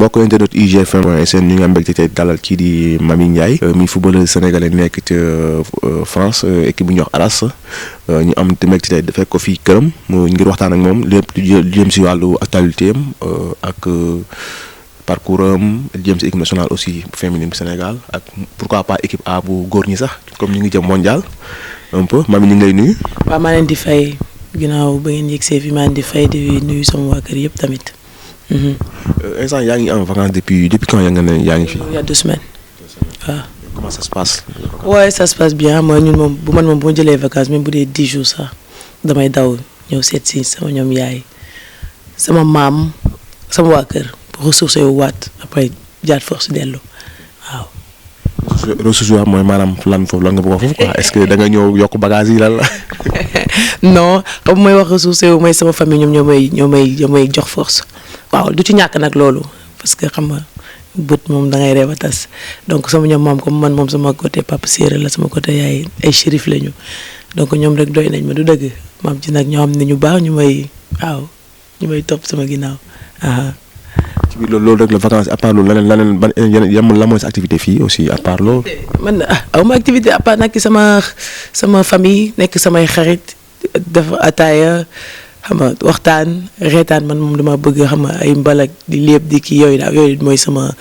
mbokk internet IGFM.sn ñu ngi am mbégte tey dalal kii di Mamy Ndiaye mi footballeur sénégalais nekk ca France équipe bu ñuy wax Arras ñu am mbégte tey fekk ko fii këram ngir waxtaan ak moom lépp lu jëm si wàllu actualité am ak parcours am jëm si équipe nationale aussi féminine bu Sénégal ak pourquoi pas équipe A bu góor ñi sax comme ñu ngi jëm mondial un peu Mamy ñu ngi lay nuyu. waaw maa leen di fay ginnaaw ba ngeen yëgsee fi maa leen di fay di nuyu sama waa kër yëpp tamit. instant yaa ngi en vacances depuis quand yaa ngi fi. Il y a 2 semaines. waaw. Comment ça se passe. ouais ça se passe bien mooy ñun moom bu man moom bu ma jëlee vacances même bu dee 10 jours sax damay daw ñëw seet si sama ñoom yaay sama maam sama waa kër pour ressourcer wu waat après jaat force dellu waaw. ressources yi mooy maanaam lan nga bëgg foofu quoi est-ce que da nga ñëw yokk bagage yi lan la. non xam mooy wax ressourcer wu mooy sama famille ñoo may jox force. waaw du ci ñàkk nag loolu parce que xam nga bët moom da ngay reeb a tas donc sama ñoom maam comme man moom sama côté papa séeréer la sama côté yaay ay shérif lañu donc ñoom rek doy nañ ma du dëgg maam ci nag ñoo xam ne ñu baax ñu may topp sama ginnaaw. ci biir loolu rek la vacances à part loolu leneen ban la mooy sa activité fii aussi à part loolu. man awma activité à part nag sama famille nekk samay xarit def ataaya. xam nga waxtaan reetaan man moom dama bëgg xam nga ay mbalak di lépp di kii yooyu daal yooyu mooy sama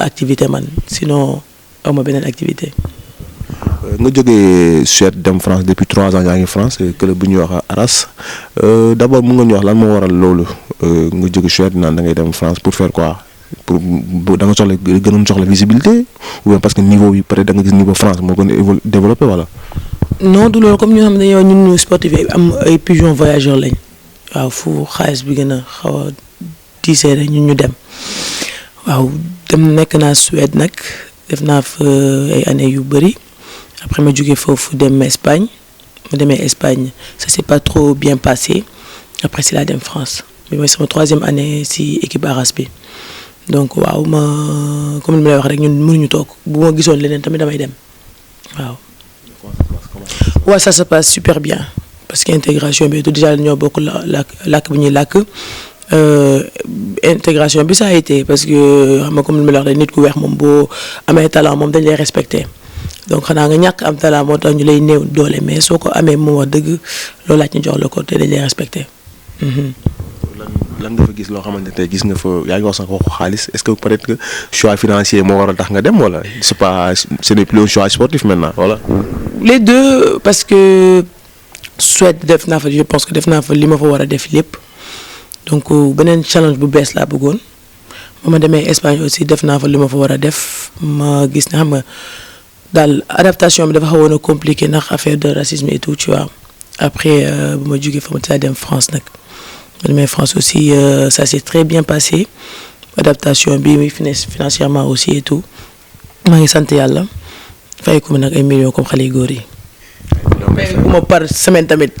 activité man sinon awma beneen activité. nga jógee Suède dem France depuis 3 ans yaa ngi France club bu ñuy wax Arras d'abord mun nga ñu wax lan moo waral loolu nga jóge Suède naan da ngay dem France pour faire quoi pour da nga gënoon soxla visibilité ou bien parce que niveau bi peut-être da nga gis niveau France moo gën a développé wala. non du loolu comme ñu xam ne ñun sportif yi am ay pigeon voyageurs lañ. waaw fu xaalis bi gën a xaw a tiisee rek ñun ñu dem waaw dem nekk naa Suède nag def naa fa ay années yu bëri après ma jógee foofu dem Espagne ma demee Espagne ça s'est pas trop bien passé après si laa dem France bi mooy sama 3e année si équipe Arras bi donc waaw ma comme ni ma lay wax rek ñun mënuñu toog bu ma gisoon leneen tamit damay dem waaw. waaw ça se passe super bien. parce que intégration bi déjà ñoo bokk làkk bi ñuy làkk intégration bi ça a été parce que xam nga comme ni ma la wax nit ku weex moom boo amee talent moom dañ lay respecté donc xanaa nga ñàkk am talent moo tax ñu lay néew doole mais soo ko amee moom wax dëgg loolu laaj ñu jox la ko te dañ lay respecté. lan nga fa gis loo xamante ne gis nga fa yaa ngi wax sax waxu xaalis est-ce que peut-être que choix financier moo waral tax nga dem wala ce n'est plus un choix sportif maintenant voilà. les deux parce que. Suède def naa fa je pense que def naa fa li ma fa war a def lépp donc beneen challenge bu bees laa bëggoon ba ma demee Espagne aussi def naa fa li ma fa war a def ma gis ne xam nga daal adaptation bi dafa xawoon a compliqué ndax affaire de racisme et tout tu vois après bu ma jógee fa ma saa dem France nag ma demee France aussi ça s'est très bien passé adaptation bi muy financièrement aussi et tout maa ngi sant yàlla fay ko nag ay millions comme xale yu góor yi. mais bu ma par semaine tamit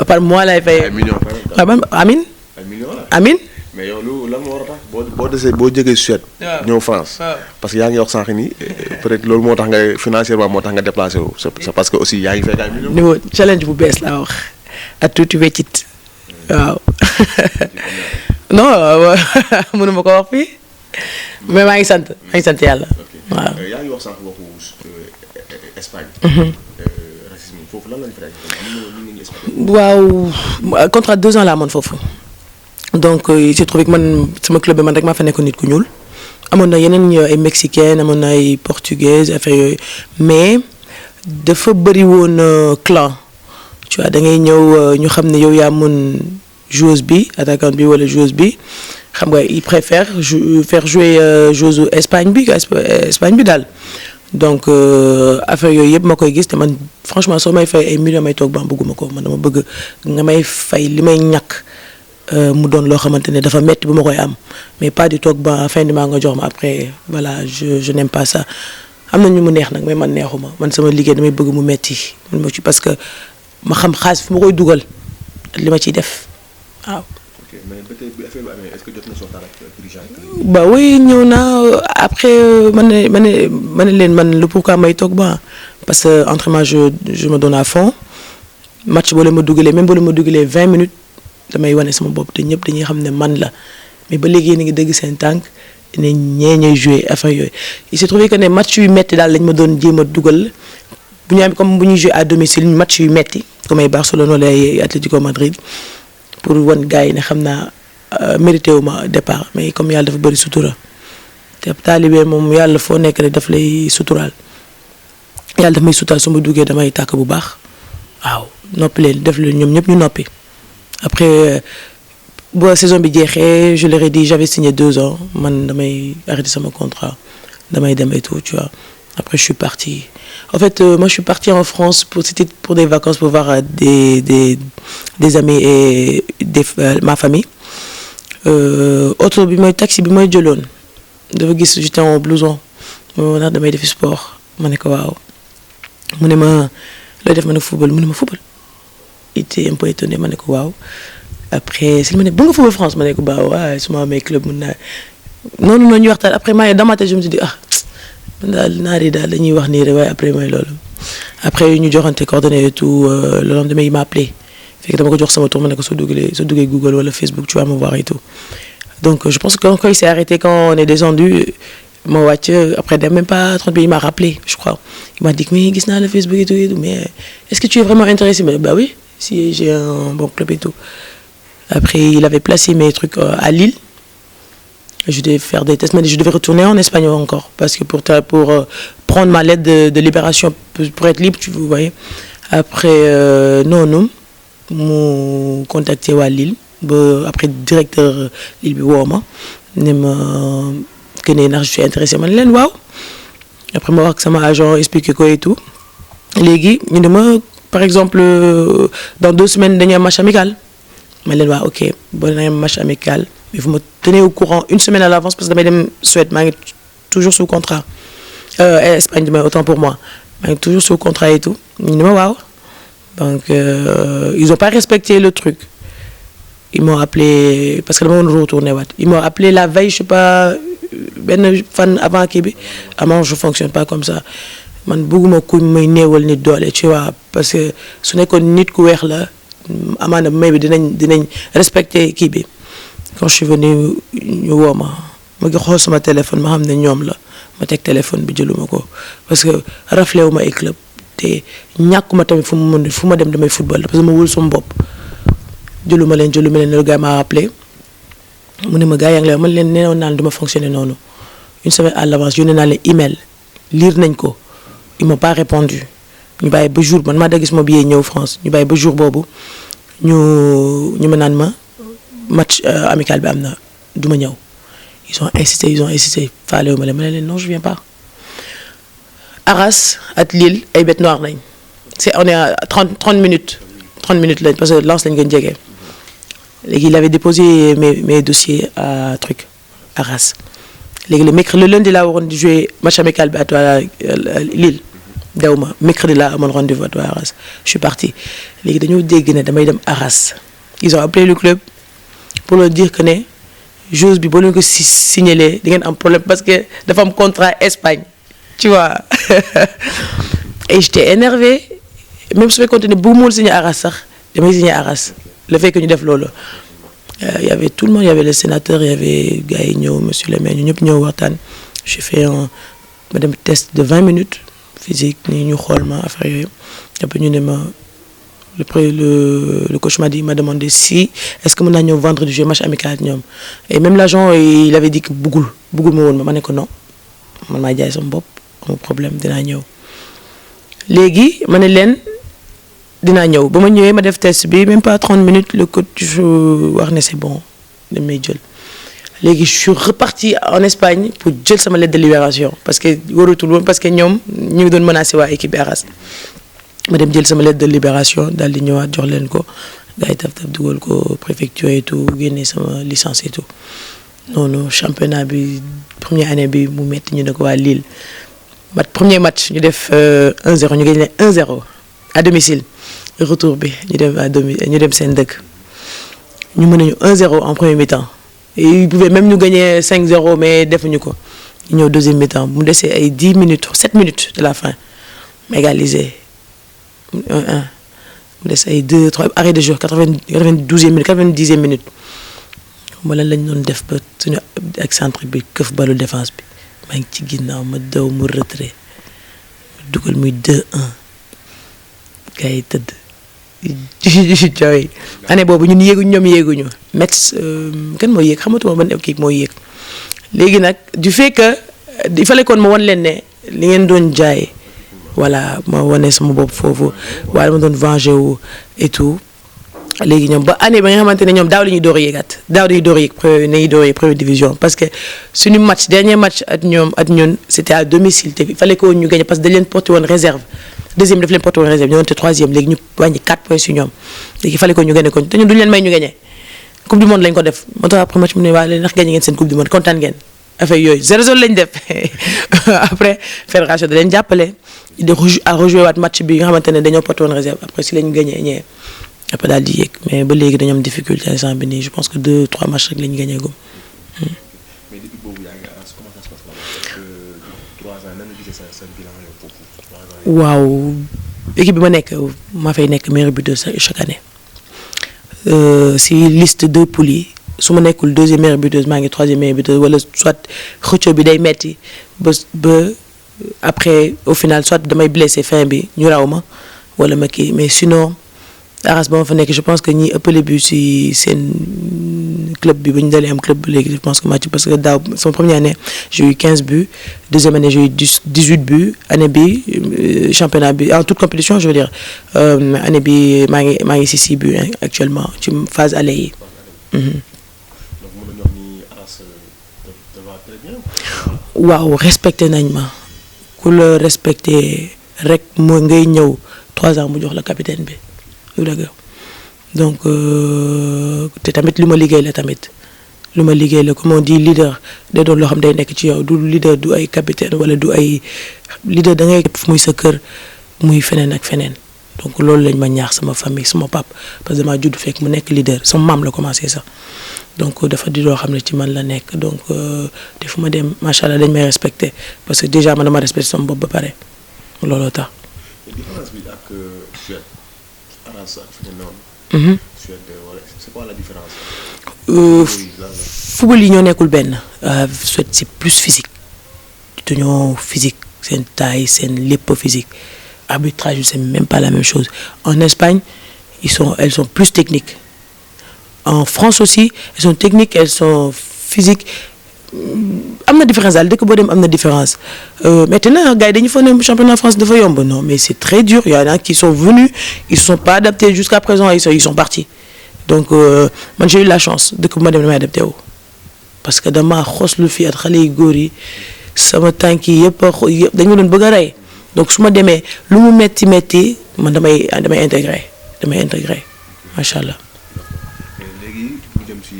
par mois lay fay. amin amin mais yow lan moo war a tax boo jógee Suède. ñëw France. parce que yaa ngi wax sànq ni peut-être loolu moo tax nga financièrement moo tax nga déplacé wu. c'est parce que aussi yaa ngi fekk ay millions. niveau challenge bu bees laa wax ak tuuti weccit waaw non mënuma ko wax fii mais maa ngi sant yàlla waaw. yaa ngi wax sànq waxu Espagne. racisme foofu lan lañ fa waaw contrat 2 ans laa amoon foofu donc il s'est trouvé que man sama club bi man rek maa fa nekkoon nit ku ñuul amoon na yeneen ay mexicaine amoon na ay portugaise affaire yooyu mais dafa bëri woon clan tu vois da ngay ñëw ñu xam ne yow yaa mën joueuse bi attaquante bi wala joueuse bi xam nga il préfère faire jouer joueuse Espagne bi daal. donc affaire yooyu yëpp ma koy gis te man franchement soo may fay ay millions may toog ba bëgguma ko man dama bëgg nga may fay li may ñàkk mu doon loo xamante ne dafa metti bu ma koy am mais pas di toog ba fin du mois nga jox ma après voilà je n'aime pas ça am na ñu mu neex nag mais man neexuma man sama liggéey damay bëgg mu metti man ma ci parce que ma xam xaalis fu ma koy dugal li ma ciy def waaw. mais ba tey bi affaire bi amee est-ce que jot na waxtaan ak dirigeant yi. ba oui ñëw naa après ma ne leen man lu pourquoi may toog ba parce que entraînement je me donne à fond match boo leen ma dugalee même boo leen ma dugalee 20 minutes damay wane sama bopp te ñëpp dañuy xam ne man la mais ba léegi yéen a ngi dëgg seen tànk ne ñee ñooy joué affaire yooyu. Il s'est trouvé que ne match yu metti daal lañ ma doon jéem a dugal bu ñu am comme bu ñuy joué à domicile match yu metti comme ay Barcelone wala ay Atlético Madrid pour wan gars yi ne xam naa mérité wu ma départ mais comme yàlla dafa bëri sutura te taalibe moom yàlla foo nekk rek daf lay suturaal yàlla daf may suturaal su ma duggee damay tàkk bu baax waaw noppi leen def leen ñoom ñëpp ñu noppi après. Bon, la saison bi jeexee je leur ai dit j'avais signé 2 ans man damay arrêté sama contrat damay dem et tout tu vois après je suis parti en fait moi je suis parti en France c'était pour des vacances pour voir des amis et ma famille auto bi mooy taxi bi mooy jëloon dafa gis j'étais en blouson ma ndax damay defi sport ma ne ko waaw mu ne ma looy def ma ne football mu ne ma football il était un peu étonné ma ne ko waaw après si ma ne ba nga football France ma ne ko ba waaye su ma amee club mun naa noonu ñu waxtaan après maa ngi dans ma tête je me suis dit man daal naar yi daal dañuy wax nii rek waaye après mooy loolu après ñu joxante coordonnées et tout le lendemain il m'a appelé fekk dama ko jox sama tour ma ne ko soo duggee Google wala Facebook tu vas me voir et tout donc je pense que quand il s'est arrêté quand on est descendu ma wàcc après même pas 30 minutes il m'a rappelé je crois il m'a dit mais gis naa le Facebook et tout mais est-ce que tu es vraiment intéressé mais bah oui si j'ai un bon club et tout. Après, il avait placé mes trucs à Lille. Je devais faire des tests, mais je devais retourner en Espagne encore. Parce que pour prendre ma lettre de libération, pour être libre, tu voyez. Après, non, m'ont contacté à Lille. Après, directeur Lille, je suis intéressé. Wow. Après, moi, que ça m'a agent expliqué quoi et tout. Les gars, par exemple, dans 2 semaines, il y a un match amical. Mais là, ok, bon, il y a un match amical. Mais vous me tenez au courant 1 semaine à l'avance parce que je souhaite toujours sous contrat. Espagne, autant pour moi. Toujours sous contrat et tout. Wow. Donc, ils n'ont pas respecté le truc. Ils m'ont appelé, parce que le monde retourné. Ils m'ont appelé la veille, je sais pas, ben fan avant Kibi. Avant, je ne fonctionne pas comme ça. Man, beaucoup de néewal nit doole, tu vois, parce que ce n'est qu'un nit ku weex la. Amana may bi dinañ respecter kii bi quand je suis venu ñu woo ma ngi xool sama téléphone ma xam ne ñoom la ma teg téléphone bi jëluma ko parce que raflé wu ma ay club te ñàkkuma tamit fu ma dem damay football parce que ma wul sama bopp jëluma leen le gars m'a appelé mu ne ma gars yaa ngi lay man leen neewoon naa du ma fonctionner noonu 1 semaine à l'avance yónnee naa leen email lire nañ ko ils m'ont pas répondu ñu bàyyi ba jour man maa da gis ma billet ñëw France ñu bàyyi ba jour boobu ñu ma naan ma match amical bi am na du ma ñëw ils ont insisté faale wu ma leen non je viens pas. Arras ak Lille ay bêtes noires lañ on est à 30 minutes lañ parce que Lens lañ gën jege léegi il avait déposé mes dossiers à Arras léegi le lundi laa waroon di jouer match amical bi à Lille. Dawma mercredi là amoon rendez-vous à Arras je suis parti léegi dañoo dégg ne damay dem Arras ils ont appelé le club pour leur dire que ne joueuse bi boo leen ko signaler di ngeen am problème parce que dafa am contrat Espagne tu vois et j'étais énervé même su fekkoon ne bu mu signer Arras sax damay signer Arras le fait que ñu def loolu il y avait tout le monde il y avait le sénateur il y avait gars yi ñëw monsieur le maire ñu ñëpp ñëw waxtaan j'ai fait un test de 20 minutes physique ni ñu xool ma affaire yooyu après ñu ne ma le coach m'a demandé si est-ce que mën naa ñëw vendredi jouer match amical ak ñoom et même l'agent il avait dit que bëggul ma woon ma ne ko non man maa jaay sama bopp amul problème dinaa ñëw léegi ma ne leen dinaa ñëw ba ma ñëwee ma def test bi même pas 30 minutes le coach wax ne c'est bon damay jël léegi je suis reparti en Espagne pour jël sama lettre de libération parce que warutul woon parce que ñoom ñu ngi doon menacé waa équipe bi Arras ma dem jël sama lettre de libération daal di ñëwaat jox leen ko gars yi taf dugal ko préfecture et tout génne sama licence et tout noonu championnat bi première année bi mu metti ñu ne ko waa Lille premier match ñu def 1-0 ñu gagné 1-0 à domicile retour bi ñu dem seen dëkk ñu mën nañu 1-0 en premier mi-temps. Et ils pouvaient même nous gagner 5-0, mais defuñu ko ñu ñëw deuxième mi-temps mu desee ay 10 minutes 7 minutes de la fin ma égalisé 1-1 mu des ay 2-3 arrêt de jeu 92e minute 90e minute xam nga lan lañ doon def ba suñu excentrique bi këf balu défense bi maa ngi ci ginnaaw ma daw mu retrait ma dugal muy 2-1 gars yi tëdd jooy année boobu ñun yéeguñ ñoom yéeguñu Metz kan moo yéeg xamatuma ban équipe moo yéeg léegi nag du fait que il fallait kon ma wan leen ne li ngeen doon jaay voilà ma wane sama bopp foofu waaye ma doon venger wu et tout léegi ñoom ba année ba nga xamante ne ñoom daaw la ñuy door a yéegaat daaw dañuy door a yéeg première division parce que suñu dernier match ak ñun c'était à domicile te il fallait que ñu gagné parce que dañ leen porté woon réserve deuxième daf leen porté woon réserve ñu woon te troisième léegi ñu wàññi 4 points si ñoom léegi il fallait que ñu gagné ko te ñun duñu leen may ñu gagné coupe du monde lañ ko def moo tax après match mu ne waa leen ndax gagné ngeen seen coupe du monde kontaan ngeen affaire yooyu 0-0 lañ def après fédération da leen jàppale à rejouer waat match bi nga xamante ne dañoo porté woon réserve après si lañ gagné ñee après daal di yéeg mais ba léegi dañoo am difficulté instant bi nii je pense que 2-3 matchs rek la ñu gagné gum. mais depuis boobu yaa ngi comment ça se passe là 3 ans nan nga gisee sa bilan yow foofu. waaw équipe bi ma nekk maa fay nekk meilleur buteur chaque année si liste de poules yi su ma nekkul deuxième meilleure buteuse maa ngi troisième meilleure buteuse wala soit xëccoo bi day metti ba après au final soit damay blessé fin bi ñu raw ma wala ma kii mais sinon. Arras ba ma fa nekk je pense que ñi ëppale but si seen club bi ba ñu dalee am club ba léegi je pense que match parce que daaw sama première année j'ai eu 15 buts deuxième année j'ai eu 18 buts année bi championnat bi en toute compétition je veux dire année bi maa ngi si 6 buts actuellement ci phase aller yi. donc mën nañu wax ni Arras te va très bien. waaw respecté nañ ma ku la respecté rek moo ngay ñëw 3 ans mu jox la capitaine bi. donc te tamit lu ma liggéey la comme on dit leader day doon loo xam day nekk ci yow du leader du ay capitaine wala du ay leader da ngay fu muy sa kër muy feneen ak feneen donc loolu lañ ma ñaax sama famille sama pap parce que damaa judd fekk mu nekk leader sama maam la commencé sax donc dafa di loo xam ne ci man la nekk donc te fu ma dem macha allah dañ may respecté parce que déjà man dama respecté sama bopp ba pare looloo tax. différence bi ak Suède. Arras ak fi nga noonu. Suède wala c'est quoi la différence. football yi ñoo nekkul benn Suède c'est plus physique dañoo physique seen taille seen lépp physique arbitrage c'est même pas la même chose en Espagne elles sont plus techniques en France aussi elles sont techniques elles sont physiques am na différence daal dëkk boo dem am na différence maintenant gars yi dañu foog ne championnat France dafa yomb non mais c'est très dur il y en a qui sont venus ils sont pas adaptés jusqu'à présent ils sont partis donc man j'ai eu la chance dëkk bu ma dem damay adapté wu parce que dama xoslu fi at xale yu góor yi sama tànk yi yëpp dañu doon bëgg a rey donc su ma demee lu mu metti man damay intégré macha allah. léegi bu jëm ci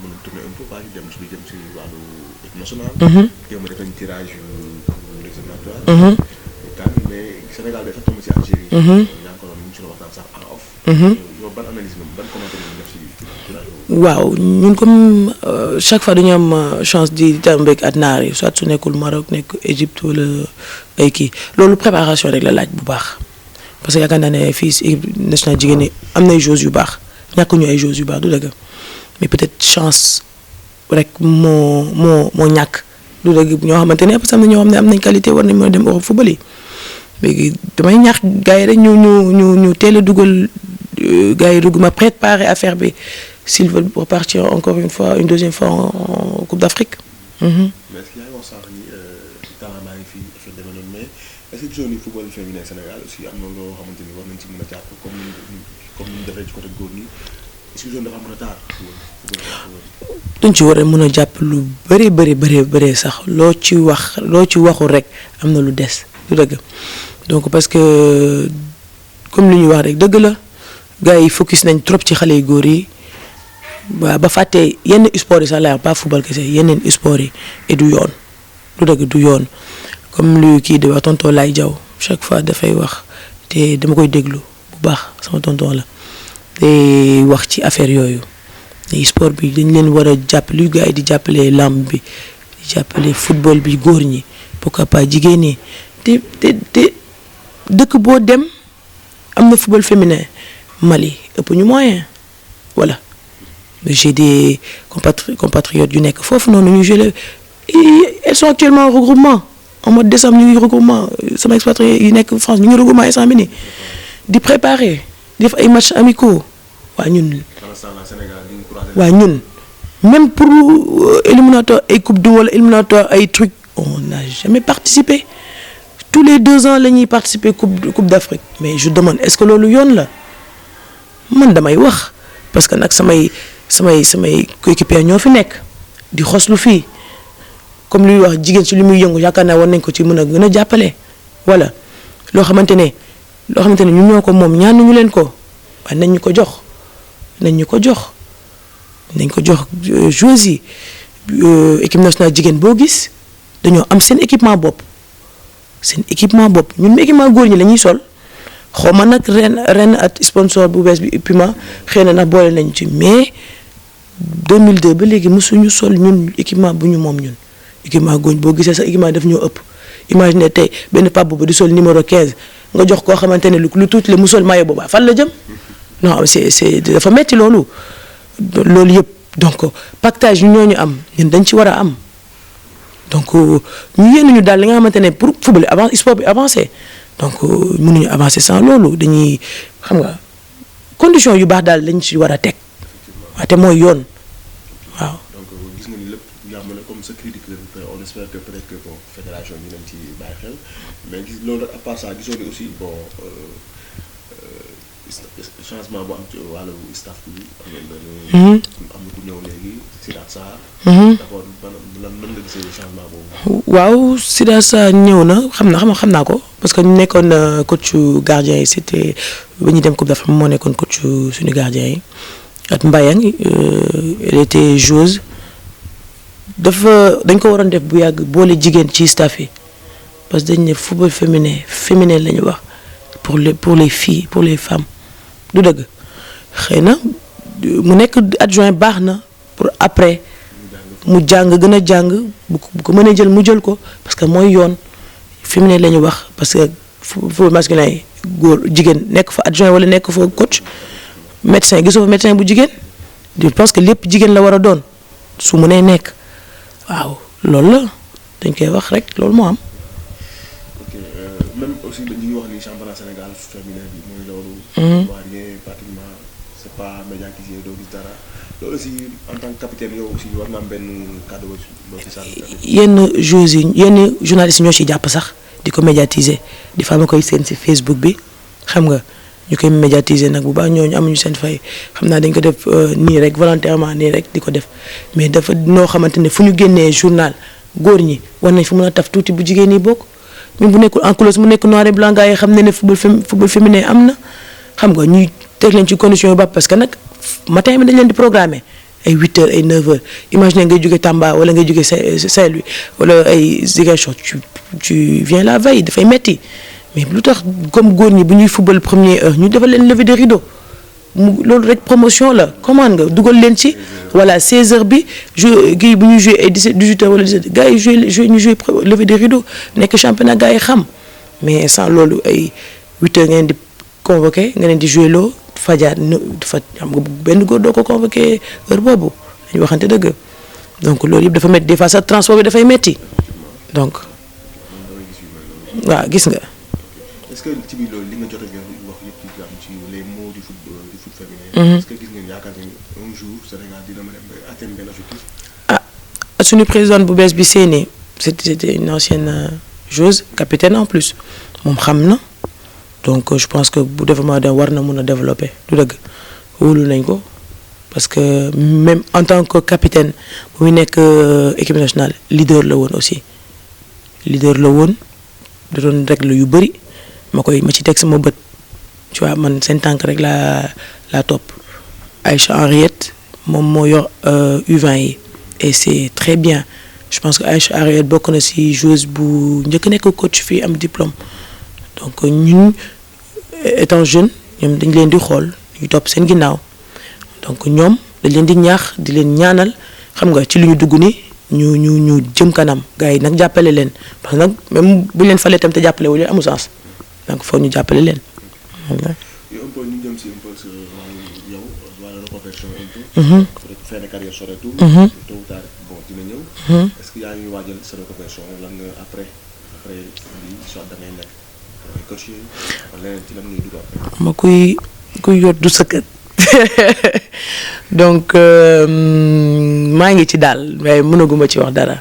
mën a tourner un peu pas dem ci wàllu équipe nationale. jéem a def un tirage éliminatoire. mais Sénégal dafa tombé ci Algérie. yaa ngi ko doon ñu ci la waxtaan sax en off. yow ban analyse ban commentaire nga def ci tirage boobu. waaw ñun comme chaque fois dañu am chance di tàmbeeg at naar yi soit su nekkul Maroc nekk Égypte wala ay kii loolu préparation rek la laaj bu baax parce que yaakaar naa ne fii si équipe nationale jigéen ñi am na ay joueurs yu baax ñàkkuñu ay joueurs yu baax du dëgg mais peut-être chance rek moo ñàkk du dëgg ñoo xamante ne parce que am na ñoo xam ne am nañ qualité war nañ mën a dem Europe football yi léegi damay ñaax gars yi rek ñu teel a dugal gars yi dugg ma préparer affaire bi s'ils veulent repartir encore une deuxième fois en Coupe d'Afrique. mais est-ce que yaa ngi wax sànq ni talent baa ngi fi affaire demee noonu mais est-ce que ni football féminin Sénégal aussi am na loo xamante ni war nañ ci mën a jàpp comme ni ñu defee ci côté góor ñi est-ce que zone dafa am retard. duñ ci war a mën a jàpp lu bëri sax loo ci waxul rek am na lu des du dëgg donc parce que comme li ñuy wax rek dëgg la gars yi focus nañ trop ci xale yu góor yi. waaw ba fàtte yenn sport yi sax la pas football kese yeneen sport yi et du yoon du dëgg du yoon comme lu kii di wax tonton Lay Diaw chaque fois dafay wax te dama koy déglu bu baax sama tonton la te wax ci affaire yooyu te sport bi dañ leen war a jàpp lu gars yi di jàppale lamb bi di jàppale football bi góor ñi pourquoi pas jigéen ñi te dëkk boo dem am na football féminin Mali ëpp ñu moyen voilà. j'ai des compatriotes yu nekk foofu noonu ñu joué elles sont actuellement en regroupement en mois de décembre ñu ngi regroupement sama expatrié yi nekk France ñu ngi regroupement instant bi nii di préparer di def ay matchs amicaux waa ñun. waa ñun même pour éliminatoire ay coupe du wala éliminatoire ay trucs on n'a jamais participé tous les 2 ans la ñuy participer coupe d'Afrique mais je demande est-ce que loolu yoon la man damay wax parce que nag samay coéquipiers ñoo fi nekk di xoslu fii comme luy wax jigéen ci li muy yëngu yaakaar naa war nañ ko ci mën a gën a jàppale voilà loo xamante ne ñun ñoo ko moom ñaanuñu leen ko waaye nañ ñu ko jox joueurs yi équipe nationale jigéen boo gis dañoo am seen équipement bopp ñun équipement góor ñi la ñuy sol xaw ma nag ren at sponsor bu bees bi Puma xëy na nag boole nañ ci mais 2002 ba léegi mosuñu sol ñun équipement bu ñu moom ñun équipement góor boo gisee sax équipement daf ñoo ëpp imagine tey benn Pape Bouba di sol numéro 15 nga jox koo xamante ne lu tuuti la mu sol maillot boobaa fan la jëm non c'est dafa metti loolu yëpp donc pactage yu ñooñu am ñun dañ ci war a am donc ñu yéen ñu daal li nga xamante ne pour football sport bi avancer donc mënuñu avancer sans loolu dañuy xam nga condition yu baax daal lañ ci war a teg waaw te mooy yoon waaw. donc gis nga ni lépp yàmb na comme sa critique on espère que peut-être que bon fédération bi nañ ci bàyyi xel mais gis loolu à part ça gisoo ni aussi bon changement bu am ci wàllu staff bi am na ku ñëw léegi Sidath Sarr. d'abord lan nga gisee changement boobu. waaw Sidath Sarr ñëw na xam naa ko parce que ñu nekkoon coach gardien yi c'était ba ñuy dem Coupe d'Afrique moo nekkoon coach suñu gardien yi at Mbayang elle était joueuse dañ ko waroon def bu yàgg boole jigéen ci staff yi parce que dañ ne football féminin la ñu wax pour les filles pour les femmes du dëgg xëy na mu nekk adjoint baax na pour après mu jàng gën a jàng bu ko mënee jël mu jël ko parce que mooy yoon féminin la ñu wax parce que football masculin yi góor jigéen nekk fa adjoint wala nekk fa coach médecin gisoo fa médecin bu jigéen je pense que lépp jigéen la war a doon su mënee nekk waaw loolu la dañ koy wax rek loolu moo am. ok même aussi ñu ngi wax ni championnat Sénégal féminin bi mooy loolu. waa rien pratiquement c'est pas médiatisé doo gis dara loolu aussi en tant que capitaine yow aussi war nga am benn cadre boo ci sànni. yenn joueurs yi yenn journalistes ñoo ciy jàpp sax di ko médiatiser di fa ma koy seen ci Facebook bi xam nga ñu koy médiatiser nag bu baax ñooñu amuñu seen fay xam naa dañ ko def nii rek volontairement nii rek di ko def mais dafa noo xamante ne fu ñu génnee journal góor ñi war nañ fa mën a taf tuuti bu jigéen ñi bokk même bu nekkul en couleur mu nekk noir et blanc gars yi xam ne football féminin am na xam nga ñuy teg leen ci condition yu baax parce que nag matin bi dañ leen di programmer ay 8h ay 9h imagine ngay jóge Tamba wala ngay jóge Saint-Louis wala ay Ziguinchor tu viens la veille dafay metti mais lu tax comme góor ñi bu ñuy football première heure ñu defal leen lever de rideau loolu rek promotion la commande nga dugal leen ci voilà 16h bi kii bu ñuy joué ay 18h wala 17 gars yi ñu joué lever de rideau nekk championnat gars yi xam mais sans loolu ay 8h ngeen di convoqué nga leen di joué loo fajar dafa xam nga benn góor doo ko convoqué heure boobu dañu waxante dëgg donc loolu yëpp dafa métti des fois sax transport bi dafay métti donc waaw gis nga. est-ce que ci biir loolu li nga jot a wax yëpp ci les mots du foot féminin. est-ce que gis ngeen yaakaar ni un jour Sénégal dina mën a atteindre benn objectif. suñu présidente bu bees bi Séné c'était une ancienne joueuse capitaine en plus moom xam na donc je pense que bu développement da war na mun a développer du dëgg wóolu nañ ko parce que même en tant que capitaine bu muy nekk équipe nationale leader la woon aussi da doon règle yu bëri ma ci teg sama bët tu vois man seen tànk rek laa topp Aïcha Henriette moom moo yor U20 yi et c'est très bien je pense que Aïcha Henriette bokk na ci joueuse bu njëkk nekk coach fii am diplôme donc ñun étant jeune ñoom dañ leen di xool ñu topp seen ginnaaw donc ñoom dañ leen di ñaax di leen ñaanal xam nga ci li ñu dugg ni ñu jëm kanam gars yi nag jàppale leen parce que nag même bu leen falee tam te jàppale wu leen amul sens donc foog ñu jàppale leen. yow un peu ñu jëm si un peu wàllu yow wàllu reporter reconversion un peu. peut-être fin de carrière soreetul. tôt ou tard bon dina ñëw. est-ce que yaa ngi waajal sa reconversion lan nga après lii soit da ngay nekk coach wala leneen ci lan ngay dugg après. ma kuy yot du sëkkat donc maa ngi ci daal waaye mënaguma ci wax dara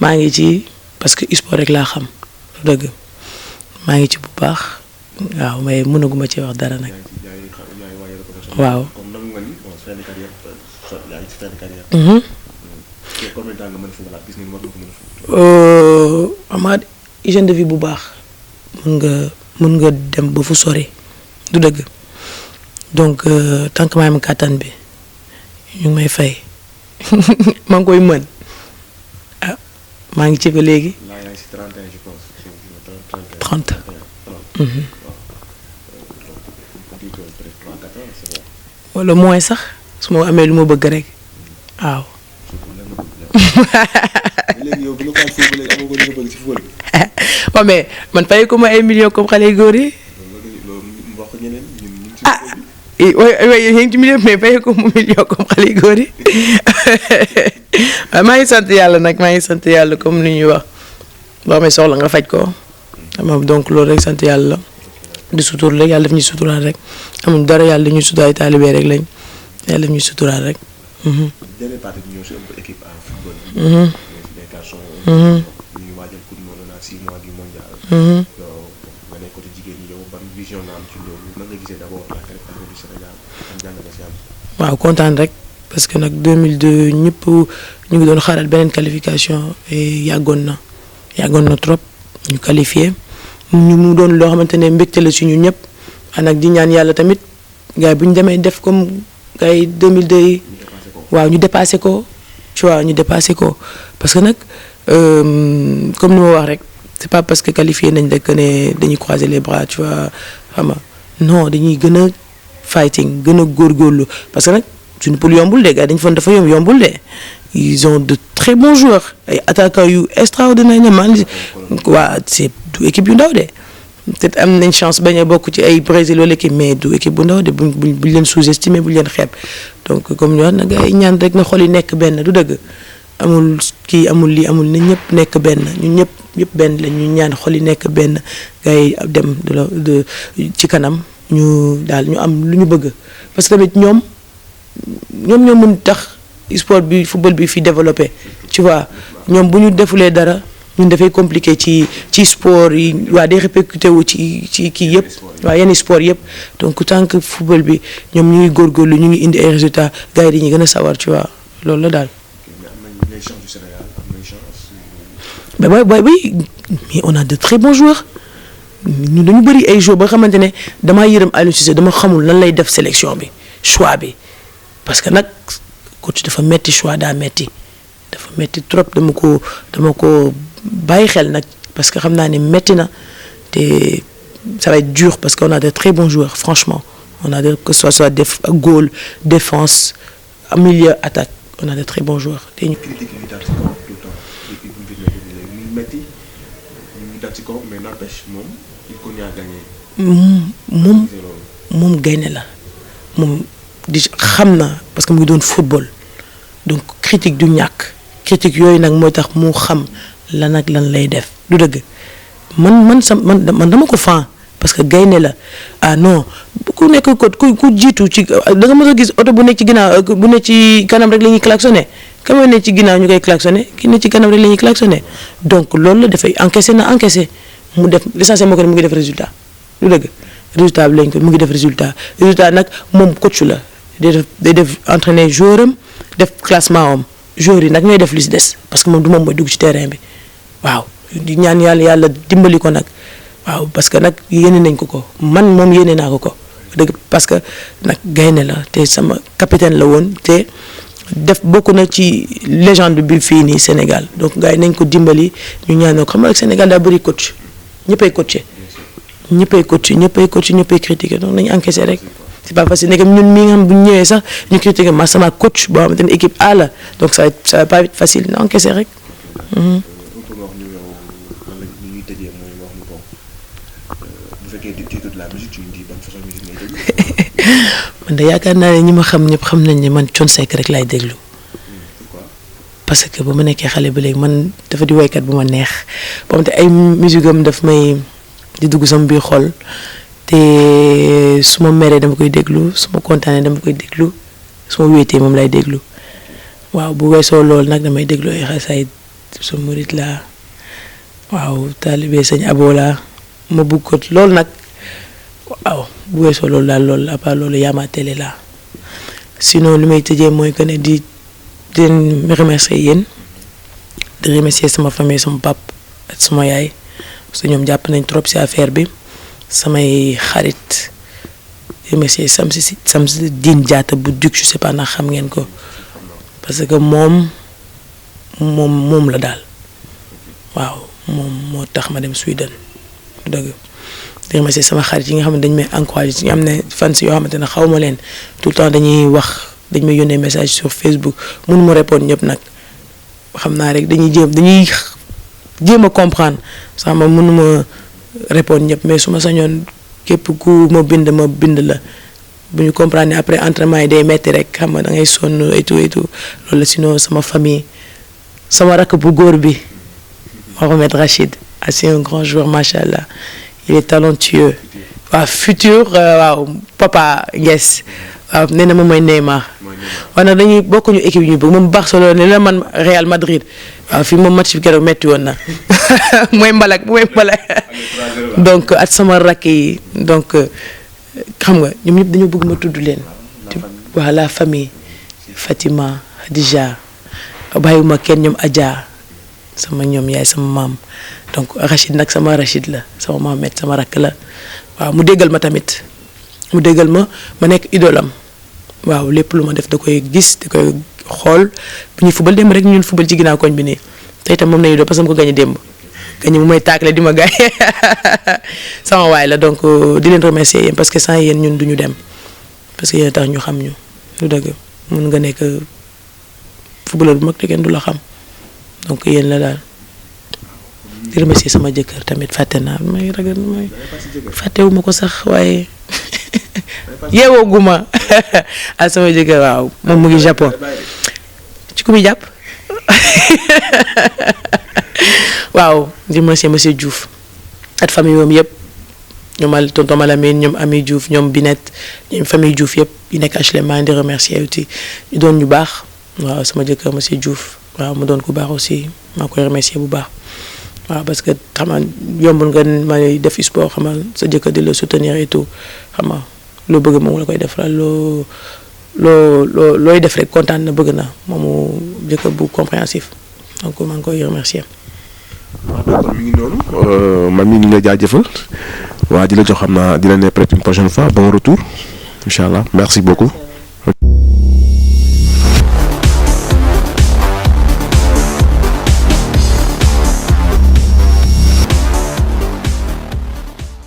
maa ngi ci parce que sport rek laa xam dëgg maa ngi ci bu baax waaw mais mënaguma ci wax dara nag. waaw. comme nangu nga ni bon fin de carrière yaa ngi ci fin de carrière. combien de temps nga mën a football gis ngeen war nga ko mën a football. amaat hygiène de vie bu baax mën nga dem ba fu sori du dëgg donc tant que maa am kàttan bi ñu ngi may fay maa ngi koy mën ah maa ngi ci ba léegi. là yaa ngi ci 31 je pense. 30. wala moins sax su ma amee lu ma bëgg rek waaw. léegi yow bu la ko amee foofu léegi amoo ko li nga bëgg ci football bi. waaw mais man fay ko ma ay millions comme xale yu góor yi. loolu wax ko ñeneen ñun ñu ngi ci. ah oui yéen ngi ci million mais fay ko mu million comme xale yu góor yi waaw maa ngi sant yàlla nag maa ngi sant yàlla comme ni ñuy wax boo amee soxla nga faj ko xam donc loolu rek sant yàlla di sutur rek yàlla daf ñuy suturaal rek amul dara yàlla dañuy suturaal taalibe rek lañ yàlla daf ñuy suturaal rek. dernière partie bi ñëw si ëmb équipe en football. les garçons. ñu ngi waajal coupe du monde 6 mois du mondial. yow nga nekk côté jigéen ñi yow ban vision nga am ci loolu nan nga gisee d'abord la qualification du Sénégal am jàng nga si am. waaw kontaan rek parce que nag 2002 ñëpp ñu ngi doon xaaral beneen qualification et yàggoon na trop ñu qualifié ñu mu doon loo xamante ne mbégte la si ñun ñëpp nag di ñaan yàlla tamit gars yi bu ñu demee def comme gars yi 2002 yi. waaw ñu dépassé ko tu vois ñu dépassé ko parce que nag comme ni ma wax rek c'est pas parce que qualifié nañ rek ne dañuy croiser les bras tu vois xam nga non dañuy gën a fighting gën a góorgóorlu parce que nag suñu poule yombul de gars dañu foog dafa yombul de ils ont de très bons joueurs ay attaquants yu extraordinaire man waa c'est du équipe yu ndaw de peut-être am nañ chance bañ a bokk ci ay Brésil wala équipe mais du équipe bu ndaw de buñ leen sous-estimer buñ leen xeeb donc comme ñu wax nag gars yi ñaan rek na xol yi nekk benn du dëgg amul kii amul lii amul na ñëpp nekk benn ñun ñëpp benn la ñu ñaan xol yi nekk benn gars yi dem de ci kanam ñu daal ñu am lu ñu bëgg parce que tamit ñoom ñoo mën tax sport bi football bi fi développé tu vois ñoom bu ñu defulee dara ñun dafay compliqué ci sport yi waa day répercuté wu ci kii yëpp waa yenn sport yëpp donc tant que football bi ñoom ñu ngi góorgóorlu ñu ngi indi ay résultats gars yi dañuy gën a sawar tu vois loolu la daal. mais oui mais on a de très bons joueurs ñun dañu bëri ay joueurs ba xamante ne damaa yërëm Aliou Cissé dama xamul lan lay def sélection bi choix bi parce que nag coach dafa metti choix daa metti dafa metti trop dama ko bàyyi xel nag parce que xam naa ne metti na te ça va être dur parce qu'on a de très bons joueurs franchement on a que ce soit goal défense milieu attaque on a de très bons joueurs te ñu. moom gaynde la moom di xam na parce que mu ngi doon football donc critique du ñàkk critique yooyu nag mooy tax mu xam lan ak lan lay def du dëgg man dama ko fan parce que gaynde la ah non ku nekk ku jiitu ci da nga mës a gis oto bu nekk ci ginnaaw bu nekk ci kanam rek la ñuy klaxonné ka ma nekk ci ginnaaw ñu koy klaxonné ki nekk ci kanam rek la ñuy klaxonné donc loolu la dafay encaissé mu def l'essentiel moo ko ne mu ngi def résultat du dëgg résultat bi lañ ko mu ngi def résultat nag moom coach la day def entraîner joueur am def classement am joueurs yi nag ñooy def li si des parce que moom du moom mooy dugg ci terrain bi waaw di ñaan yàlla dimbali ko nag waaw parce que nag yéene nañ ko man moom yéene naa ko dëgg parce que nag gaynde la te sama capitaine la woon te bokk na ci légende bi fii nii Sénégal donc gars yi nañ ko dimbali ñu ñaanal ko xam nga rek Sénégal daa bëri coach ñëppay critiquer donc nañu encaisser rek c'est pas facile nekk ñun mii nga xam bu ñu ñëwee sax ñu critiquer ma sama coach boo xamante ne équipe A la donc ça va pas être facile na encaisser rek. man de yaakaar naa ne ñi ma xam ñëpp xam nañ ne man Thione Seck rek laay déglu parce que ba ma nekkee xale ba léegi man dafa di woykat bu ma neex ba te ay musique am daf may di dugg sama biir xol te su ma meree dama koy déglu su ma kontaanee dama koy déglu su ma wéetee moom lay déglu waaw bu weesoo loolu nag damay déglu ay xasaay su murit laa waaw taalibe sëñ Abo laa ma bugg ko loolu nag waaw bu weesoo loolu daal loolu à part loolu yaa ma télé laa sinon li may tëjee mooy que ne di leen remercier yéen di remercier sama famille sama pap ak sama yaay parce que ñoom jàpp nañ trop ci affaire bi samay xarit di remercier Samsi Diin Jaata bu Duc je sais pas ndax xam ngeen ko parce que moom la daal waaw moom moo tax ma dem Sweden dëgg di remercier sama xarit yi nga xam ne dañ may encouragé ci nga xam ne fans yoo xamante ne xaw ma leen tout le temps dañuy wax dañ may yónnee message sur Facebook mënu ma répondre ñëpp nag xam naa rek dañuy jéem a comprendre sax ma mënu ma répondre ñëpp mais su ma sañoon képp ku ma bind la bu ñu comprendre après entraînement yi day metti rek xam nga da ngay sonn et tout loolu la sinon sama famille sama rakk bu góor bi Mohamed Rachid c'est un grand joueur machallah il est talentueux waaw futur waaw papa Nguess waaw nee na moom mooy Neymar waaw nag dañuy bokkuñu équipe ñu bëgg moom Barcelone la man Real Madrid waaw fii moom match bi keroog metti woon na mooy mbalak donc at sama rakk yi donc xam nga ñoom ñëpp dañoo bëgg ma tudd leen waaw la famille Fatima Khadija bàyyiwuma kenn ñoom Adja sama ñoom yaay sama maam donc Rachid nag sama Rachid la sama Mohamed sama rakk la waaw mu déggal ma tamit ma nekk idolam waaw lépp lu ma def da koy gis da koy xool bu ñuy fubal démb rek ñun fubal ci ginnaaw koñ bi nii te itam moom nañu doon parce que mu ko gañe démb gañe mu may tàggale di ma gaay sama waay la donc di leen remercier yéen parce que sans yéen ñun duñu dem parce que yéen tax ñu xam ñu lu dëgg mun nga nekk footballeur bu mag te kenn du la xam donc yéen la daal di remercier sama jëkkër tamit fàtte naa may ragal may fàttewuma ko sax waaye yeewooguma ak sama jëkkër waaw moom mu ngi Japon ci ku muy jàpp waaw di remercier monsieur Diouf ak famille moom yëpp ñoom tonton Malamine ñoom Ami Diouf ñoom Binette ñoom famille Diouf yëpp yi nekk HLM maa ngi di remercier aussi ñu doon ñu baax waaw sama jëkkër monsieur Diouf waaw mu doon ku baax aussi maa koy remercier bu baax waaw parce que xam nga yombul nga may def sport xam nga sa jëkkër di la soutenir et tout xam nga loo bëgg moom la koy defal looy def rek kontaan na bëgg na moomu jëkkër bu compréhensif donc maa ngi koy remercier. waaw donc mi ngi noonu man mii ñu ngi lay jaajëfal waa di la jox xam naa di la ne peut-être une prochaine fois bon retour incha allah merci beaucoup.